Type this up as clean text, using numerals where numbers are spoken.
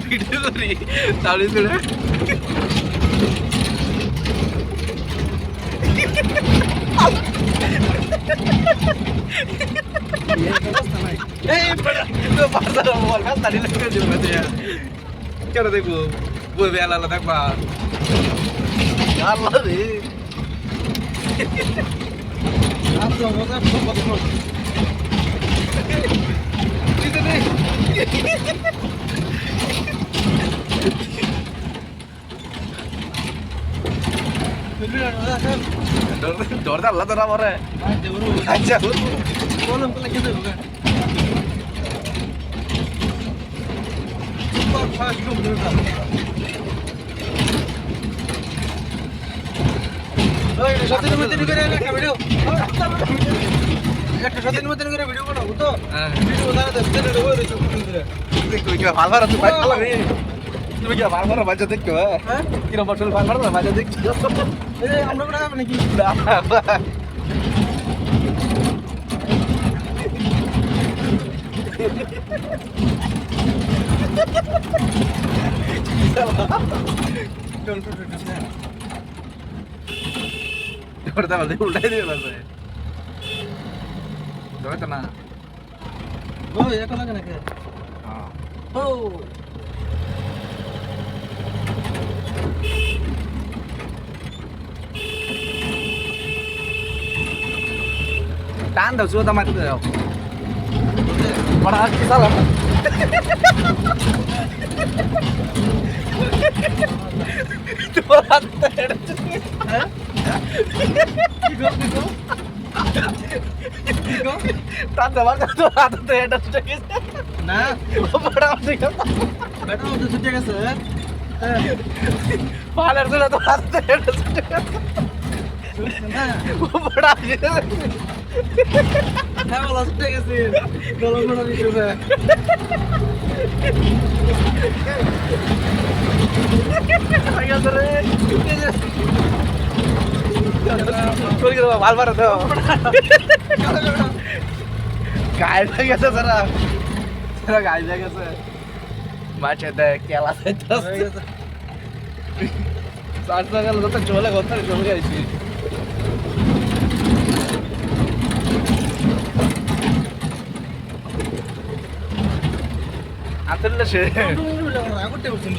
Video করি তাহলে কেন দেখবো বই বেলা দেখবা আল্লাহ রে Dor dah lah tu ramai orang. Aja. Kolom kalau kita bukan. Super fast tu betul. Oi, satu ni mesti nikah nak video. একটা সাথে মতন করে ভিডিও বানাবো তো ভিডিও বানাতে দিতে দেবো রে দেখো কি ভালো আছে ভাই ভালো রে তুমি কি ভালো ভালো বাজে দেখো হ্যাঁ কি রকম বসল ভালো ভালো বাজে দেখো এই আমরা কোন যাবে নাকি Dorda balik udah dia bahasa. Dorda kena. Oh ya kena kena ke. Oh. Tan đầu xưa tao mày được không? Mà đã sao lắm? Cuma rantai. Hah? Tante banget tuh tante ada sudah gitu. Nah, beda sih kan? Beda udah sudah kan sih? Paler tuh tuh tante ada sudah. Nah, beda gitu. Nah, kalau sudah kan sih, kalau mana di juga. Agak sering. Sorry kalau mal tuh. Gaya lagi tuh sana. Sana gaya lagi tuh. Macet deh, kelas itu. Saat itu kan lu tuh coba lah kotor coba guys. Atul lah sih. Aku tahu sih.